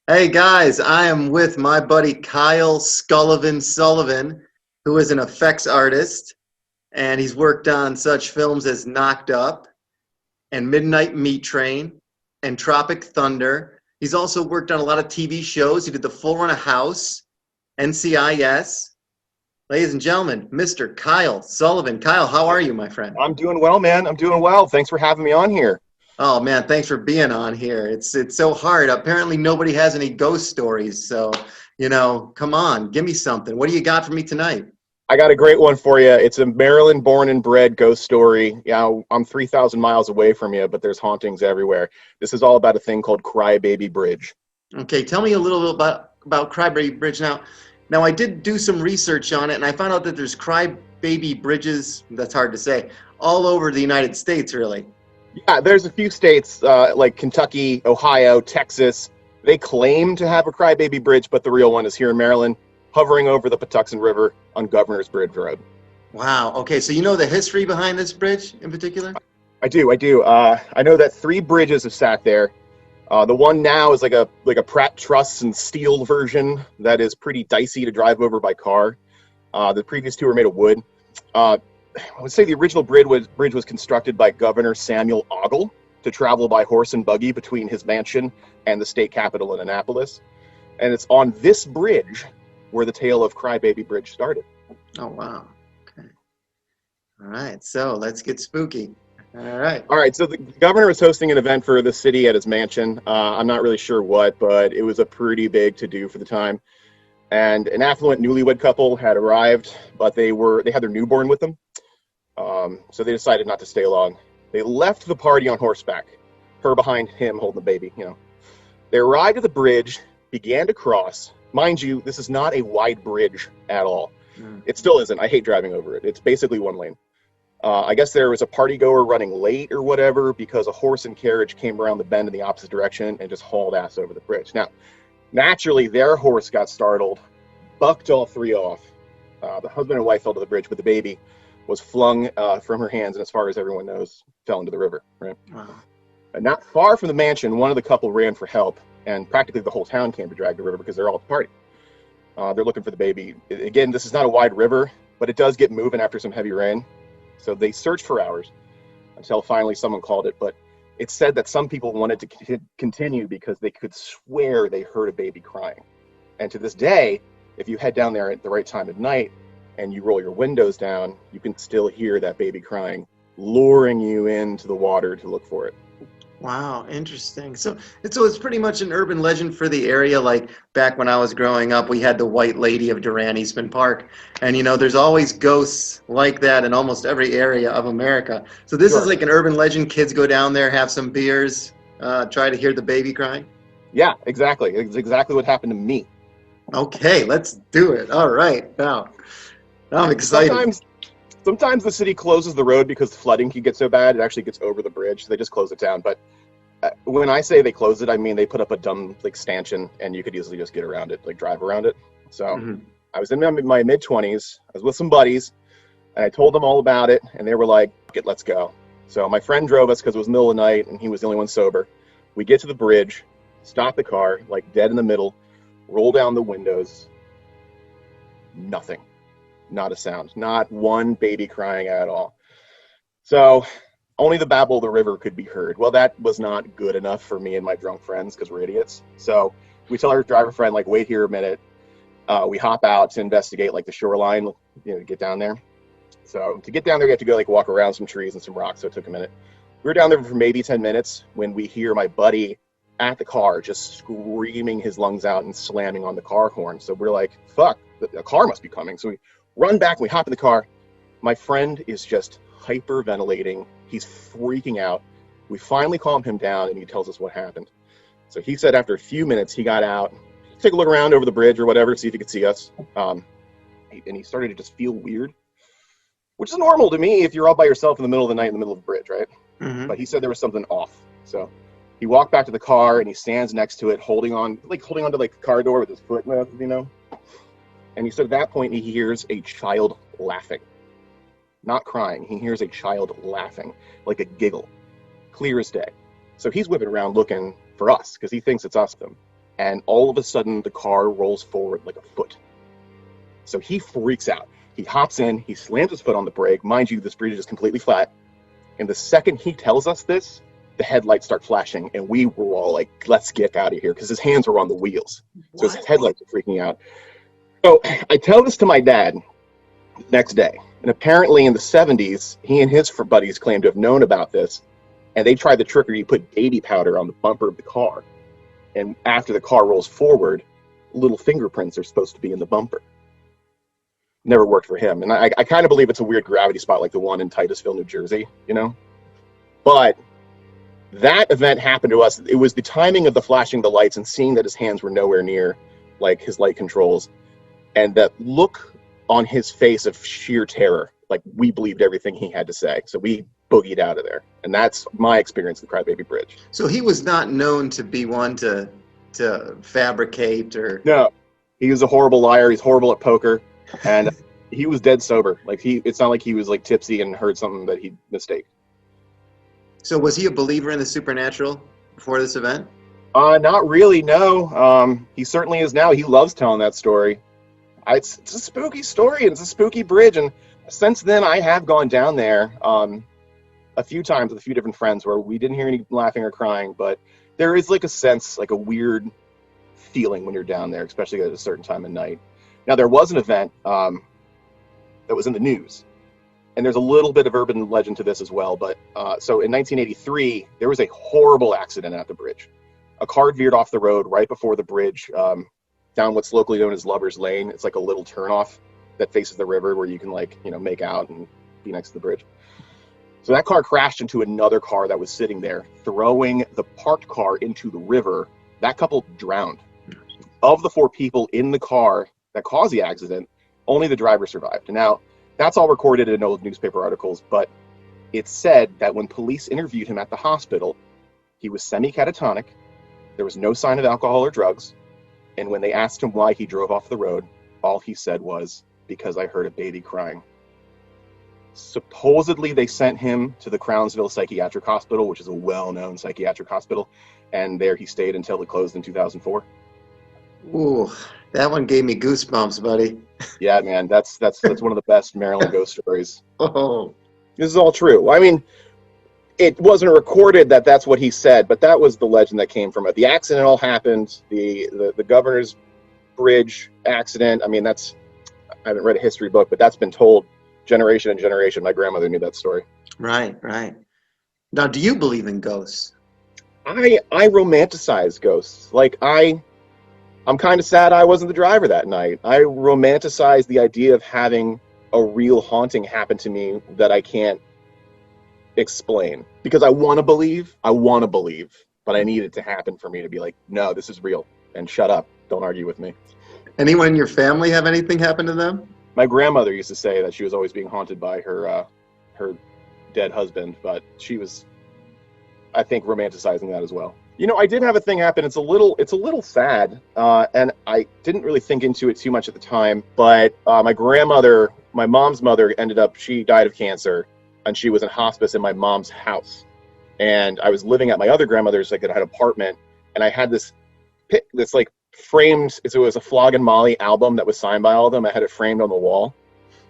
Hey guys, I am with my buddy Kyle Sullivan, who is an effects artist, and he's worked on such films as Knocked Up and Midnight Meat Train and Tropic Thunder. He's also worked on a lot of TV shows. He did the full run of House, NCIS. Ladies and gentlemen, Mr. Kyle Sullivan. Kyle, how are you, my friend? I'm doing well, man. I'm doing well. Thanks for having me on here. Oh man, thanks for being on here. It's so hard. Apparently nobody has any ghost stories, so come on, give me something. What do you got for me tonight? I got a great one for you. It's a Maryland born and bred ghost story. Yeah, I'm 3,000 miles away from you, but there's hauntings everywhere. This is all about a thing called Crybaby Bridge. Okay, tell me a little bit about Crybaby Bridge. Now I did do some research on it, and I found out that there's Crybaby Bridges. That's hard to say. All over the United States, really. Yeah, there's a few states like Kentucky, Ohio, Texas. They claim to have a Crybaby Bridge, but the real one is here in Maryland, hovering over the Patuxent River on Governor's Bridge Road. Wow. Okay, so you know the history behind this bridge in particular? I do. I know that 3 bridges have sat there. The one now is like a Pratt truss and steel version that is pretty dicey to drive over by car. The previous 2 were made of wood. I would say the original bridge was constructed by Governor Samuel Ogle to travel by horse and buggy between his mansion and the state capitol in Annapolis. And it's on this bridge where the tale of Crybaby Bridge started. Oh, wow. Okay. All right, so let's get spooky. All right. All right, so the governor was hosting an event for the city at his mansion. I'm not really sure what, but it was a pretty big to-do for the time. And an affluent newlywed couple had arrived, but they had their newborn with them. So they decided not to stay long. They left the party on horseback, her behind him holding the baby, They arrived at the bridge, began to cross. Mind you, this is not a wide bridge at all. It still isn't. I hate driving over it. It's basically one lane. I guess there was a party goer running late or whatever because a horse and carriage came around the bend in the opposite direction and just hauled ass over the bridge. Now, naturally, their horse got startled, bucked all 3 off. The husband and wife fell to the bridge, but the baby was flung from her hands, and as far as everyone knows, fell into the river. Right. Wow. And not far from the mansion, one of the couple ran for help, and practically the whole town came to drag the river because they're all at the party. They're looking for the baby. Again, this is not a wide river, but it does get moving after some heavy rain. So they searched for hours until finally someone called it. But it's said that some people wanted to continue because they could swear they heard a baby crying. And to this day, if you head down there at the right time at night and you roll your windows down, you can still hear that baby crying, luring you into the water to look for it. Wow, interesting. So it's pretty much an urban legend for the area. Like back when I was growing up, we had the White Lady of Durand Eastman Park, and there's always ghosts like that in almost every area of America. So this Sure. is like an urban legend. Kids go down there, have some beers, try to hear the baby crying. Yeah, exactly. It's exactly what happened to me. Okay, let's do it. All right, now I'm excited. Sometimes the city closes the road because the flooding can get so bad it actually gets over the bridge. So they just close it down. But when I say they close it, I mean they put up a dumb stanchion, and you could easily just get around it, drive around it. So I was in my mid-20s. I was with some buddies, and I told them all about it, and they were like, "Let's go." So my friend drove us because it was the middle of the night, and he was the only one sober. We get to the bridge, stop the car, dead in the middle, roll down the windows. Nothing. Not a sound. Not one baby crying at all. So only the babble of the river could be heard. Well, that was not good enough for me and my drunk friends because we're idiots. So we tell our driver friend, wait here a minute. We hop out to investigate the shoreline, to get down there. So to get down there, you have to go walk around some trees and some rocks. So it took a minute. We were down there for maybe 10 minutes when we hear my buddy at the car just screaming his lungs out and slamming on the car horn. So we're like, fuck, the car must be coming. So we run back and we hop in the car. My friend is just hyperventilating. He's freaking out. We finally calm him down and he tells us what happened. So he said after a few minutes, he got out, take a look around over the bridge or whatever, see if he could see us. And he started to just feel weird, which is normal to me if you're all by yourself in the middle of the night in the middle of a bridge, right? Mm-hmm. But he said there was something off. So he walked back to the car and he stands next to it, holding on to the car door with his foot, And he said at that point he hears a child laughing. Not crying. He hears a child laughing, like a giggle. Clear as day. So he's whipping around looking for us because he thinks it's us. and all of a sudden the car rolls forward like a foot. So he freaks out. He hops in, he slams his foot on the brake. Mind you, this bridge is completely flat. And the second he tells us this, the headlights start flashing, and we were all like, let's get out of here, because his hands were on the wheels. So his headlights are freaking out. So I tell this to my dad the next day. And apparently in the 70s, he and his buddies claimed to have known about this. And they tried the trick where you put baby powder on the bumper of the car. And after the car rolls forward, little fingerprints are supposed to be in the bumper. Never worked for him. And I kind of believe it's a weird gravity spot like the one in Titusville, New Jersey, you know? But that event happened to us. It was the timing of the flashing the lights and seeing that his hands were nowhere near like his light controls. And that look on his face of sheer terror. Like, we believed everything he had to say. So we boogied out of there. And that's my experience with Crybaby Bridge. So he was not known to be one to fabricate or... No. He was a horrible liar. He's horrible at poker. And he was dead sober. Like, it's not like he was like tipsy and heard something that he'd mistake. So was he a believer in the supernatural before this event? Not really, no. He certainly is now. He loves telling that story. It's a spooky story, and it's a spooky bridge. And since then, I have gone down there a few times with a few different friends where we didn't hear any laughing or crying, but there is like a sense, like a weird feeling when you're down there, especially at a certain time of night. Now, there was an event that was in the news, and there's a little bit of urban legend to this as well. But so in 1983, there was a horrible accident at the bridge. A car veered off the road right before the bridge, down what's locally known as Lover's Lane. It's like a little turnoff that faces the river where you can, like, you know, make out and be next to the bridge. So that car crashed into another car that was sitting there, throwing the parked car into the river. That couple drowned. Of the 4 people in the car that caused the accident, only the driver survived. Now, that's all recorded in old newspaper articles, but it's said that when police interviewed him at the hospital, he was semi-catatonic, there was no sign of alcohol or drugs, and when they asked him why he drove off the road, all he said was, "Because I heard a baby crying." Supposedly, they sent him to the Crownsville Psychiatric Hospital, which is a well-known psychiatric hospital, and there he stayed until it closed in 2004. Ooh, that one gave me goosebumps, buddy. Yeah, man, that's one of the best Maryland ghost stories. Oh, This is all true. I mean, it wasn't recorded that that's what he said, but that was the legend that came from it. The accident all happened. The Governor's Bridge accident. I mean, I haven't read a history book, but that's been told generation and generation. My grandmother knew that story. right. Now, do you believe in ghosts? I romanticize ghosts. Like, I'm kind of sad I wasn't the driver that night. I romanticize the idea of having a real haunting happen to me that I can't explain. Because I want to believe, but I need it to happen for me to be like, no, this is real, and shut up. Don't argue with me. Anyone in your family have anything happen to them? My grandmother used to say that she was always being haunted by her dead husband, but she was, I think, romanticizing that as well. You know, I did have a thing happen. It's a little sad, and I didn't really think into it too much at the time. But my grandmother, my mom's mother, she died of cancer, and she was in hospice in my mom's house. And I was living at my other grandmother's, like, an apartment, and I had this like framed. It was a Flog and Molly album that was signed by all of them. I had it framed on the wall,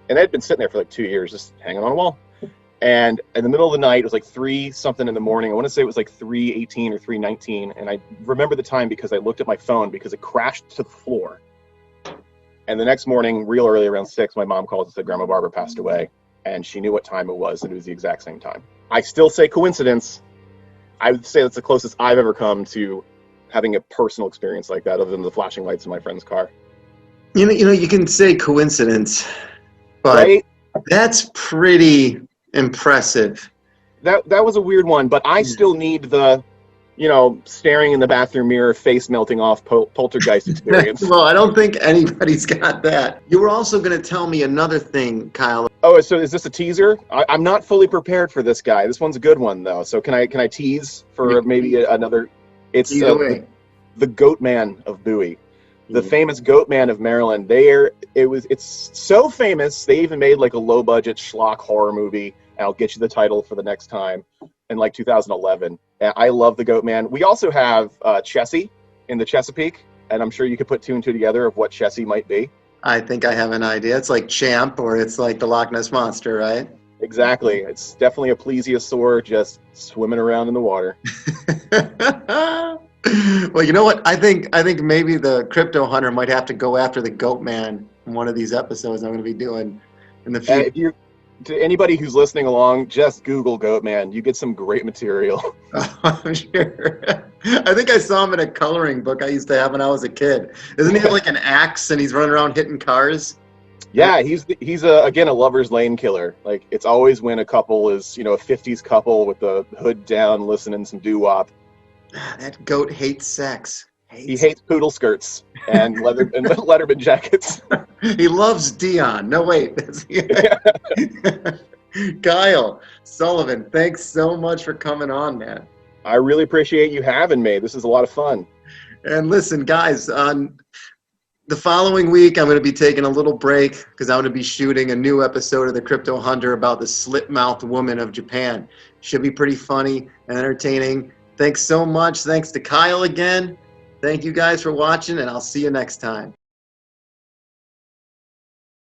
and it had been sitting there for like 2 years, just hanging on a wall. And in the middle of the night, it was like 3-something in the morning. I want to say it was like 3:18 or 3:19. And I remember the time because I looked at my phone because it crashed to the floor. And the next morning, real early, around 6, my mom called and said Grandma Barbara passed away. And she knew what time it was, and it was the exact same time. I still say coincidence. I would say that's the closest I've ever come to having a personal experience like that, other than the flashing lights in my friend's car. You know, you can say coincidence, but Right? that's pretty impressive. That was a weird one, but I still need the, staring in the bathroom mirror, face melting off poltergeist experience. Well, I don't think anybody's got that. You were also going to tell me another thing, Kyle. Oh, so is this a teaser? I'm not fully prepared for this guy. This one's a good one, though. So can I tease for maybe another? It's the Goat Man of Bowie, the famous Goat Man of Maryland. It's so famous they even made like a low budget schlock horror movie. And I'll get you the title for the next time in like 2011. And I love the Goat Man. We also have Chessie, in the Chesapeake, and I'm sure you could put two and two together of what Chessie might be. I think I have an idea. It's like Champ, or it's like the Loch Ness Monster, right? Exactly. It's definitely a plesiosaur just swimming around in the water. Well, you know what? I think maybe the crypto hunter might have to go after the Goat Man in one of these episodes I'm going to be doing in the future. If you, to anybody who's listening along, just Google Goat Man. You get some great material. Oh, I'm sure. I think I saw him in a coloring book I used to have when I was a kid. Doesn't he have like an axe and he's running around hitting cars? Yeah, he's again a lover's lane killer. Like, it's always when a couple is, a 50s couple with the hood down listening some doo-wop. That goat hates sex. He hates poodle skirts and Letterman jackets. He loves Dion. No, wait. Kyle Sullivan, thanks so much for coming on, man. I really appreciate you having me. This is a lot of fun. And listen, guys, on the following week, I'm going to be taking a little break because I'm going to be shooting a new episode of The Crypto Hunter about the slit-mouthed woman of Japan. Should be pretty funny and entertaining. Thanks so much. Thanks to Kyle again. Thank you guys for watching, and I'll see you next time.